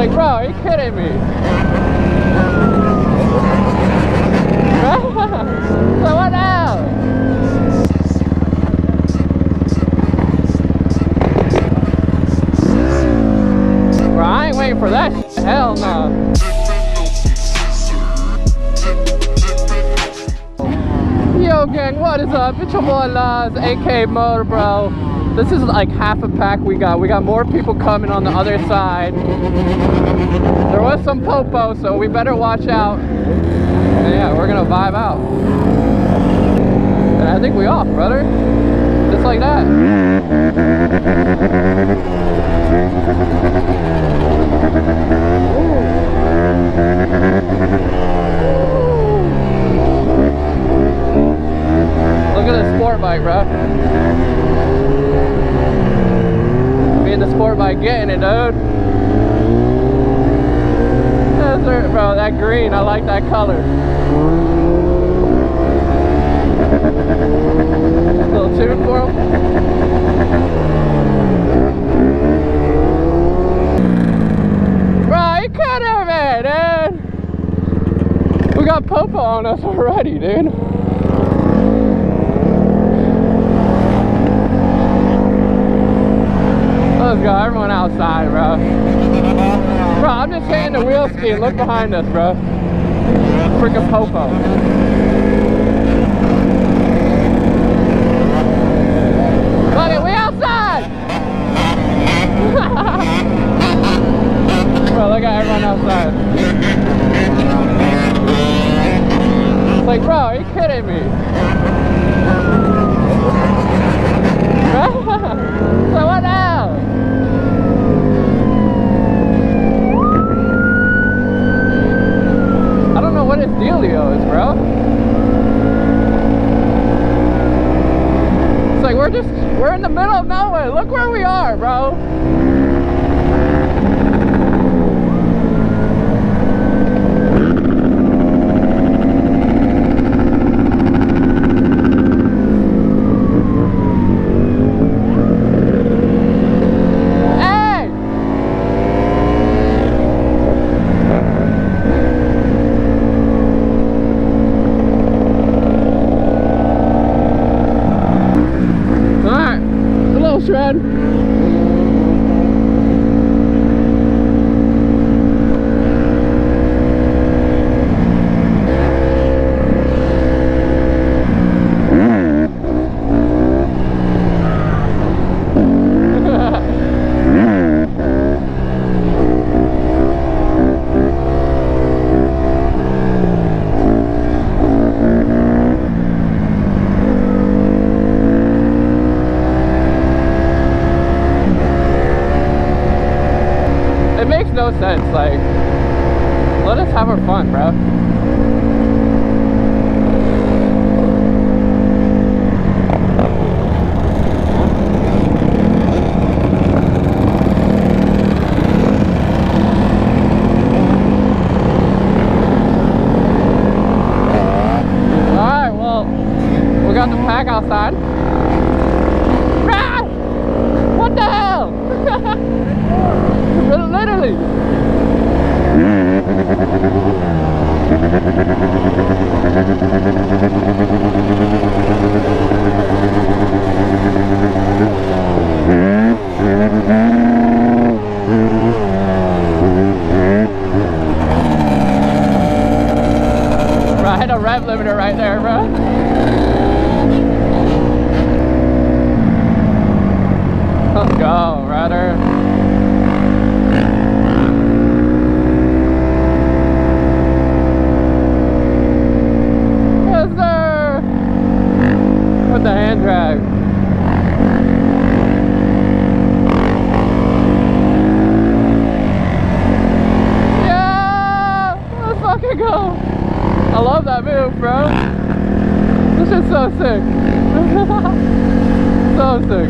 Like, bro, are you kidding me? So what now? Bro, I ain't waiting for that. Hell no. Yo gang, what is up? It's your boy Laz, aka MotoBroo. This is like half a pack we got. We got more people coming on the other side. There was some popo, so we better watch out. And yeah, we're gonna vibe out. And I think we off, brother. Just like that. Look at this sport bike, bro. Me and the sport bike getting it, dude. Bro, that green, I like that color. A little tune for him. Bro, you kidding me, dude? We got popo on us already, dude. Let's go, everyone outside, bro. Bro, I'm just hitting the wheel ski. Look behind us, bro. Freaking popo. Look it, we outside! Bro, look at everyone outside. It's like, bro, are you kidding me? So what now? I don't know what his dealio is, bro. It's like we're in the middle of nowhere. Look where we are, bro. Shred. It makes no sense, like, let us have our fun, bro. Alright, well, we got the pack outside. Ah! What the hell? Literally. Bro, I had a rev limiter right there, bro. Let's go, brother. The hand drag. Yeah! Let's fucking go! I love that move, bro. This is so sick. So sick.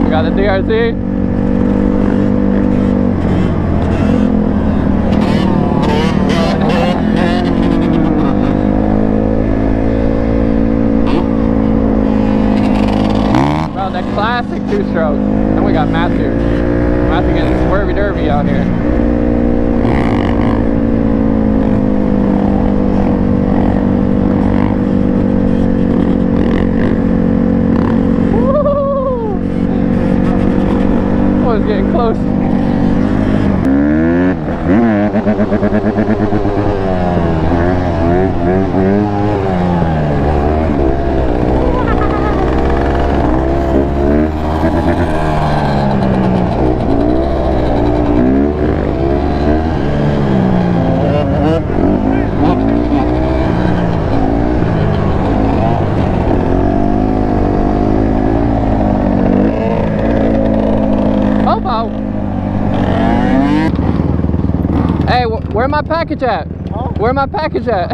We got the DRZ. that classic two-stroke. And we got Matthew. Matthew getting swervy derby out here. Woo! Oh, it's getting close. Hey, where my package at? Huh? Where my package at?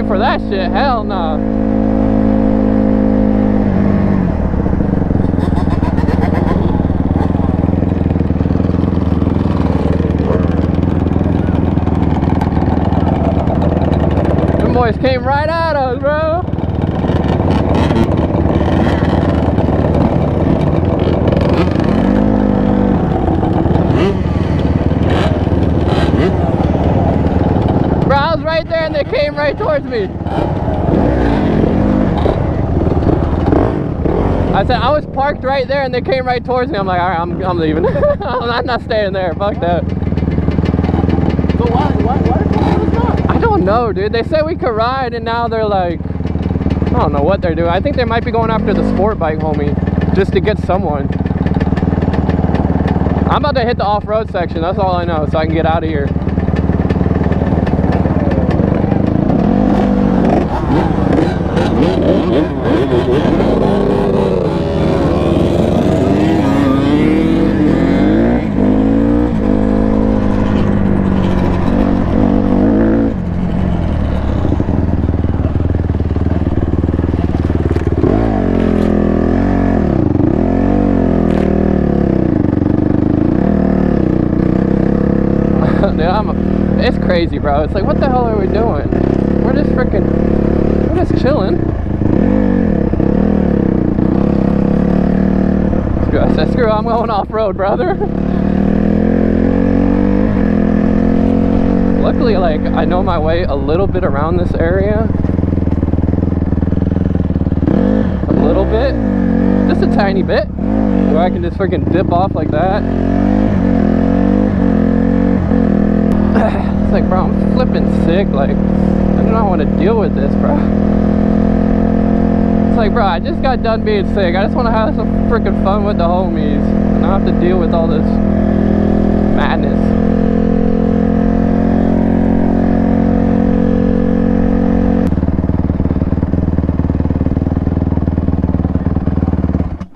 For that shit, hell no. Them boys came right at us, bro. Bro, I was right there and they came right towards me. I said I was parked right there and they came right towards me. I'm like, alright, I'm leaving. I'm not staying there. Fuck that. So why not? I don't know, dude. They said we could ride and now they're like, I don't know what they're doing. I think they might be going after the sport bike, homie, just to get someone. I'm about to hit the off-road section. That's all I know, so I can get out of here. Dude, it's crazy, bro. It's like, what the hell are we doing? We're just chilling. I said, screw it, I'm going off-road, brother. Luckily, like, I know my way a little bit around this area. A little bit. Just a tiny bit. Where I can just freaking dip off like that. It's like, bro, I'm flipping sick. Like, I don't want to deal with this, bro. It's like, bro, I just got done being sick. I just want to have some freaking fun with the homies and not have to deal with all this madness.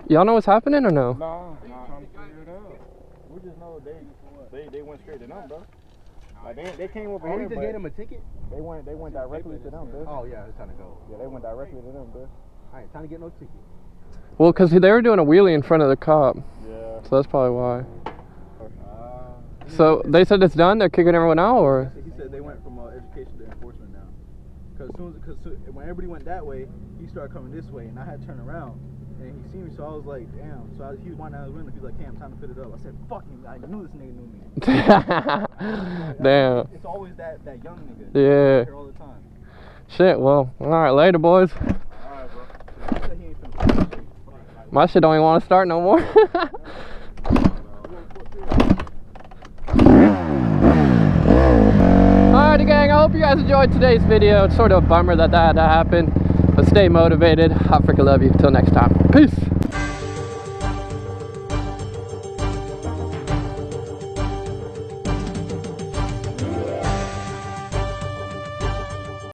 Y'all know what's happening or no? No, trying to figure it out. We just know they went straight to them, bro. Like they came over here. We just gave them a ticket. They went directly to them, bro. Oh yeah, it's time to go. Yeah, they went directly to them, bro. I ain't trying to get no ticket. Well, because they were doing a wheelie in front of the cop. Yeah. So that's probably why. So they said it's done? They're kicking everyone out, or? He said they went from education to enforcement now. Because when everybody went that way, he started coming this way, and I had to turn around. And he seen me, so I was like, damn. So he was winding out his window. He was like, hey, I'm trying to fit it up. I said, fuck him. I knew this nigga knew me. Damn. It's always that young nigga. Yeah. Here all the time. Shit, well, alright, later, boys. Alright, bro. He said he ain't finna shit. My shit don't even want to start no more. Alright, gang, I hope you guys enjoyed today's video. It's sort of a bummer that had to happen. But stay motivated. I freaking love you. Till next time. Peace.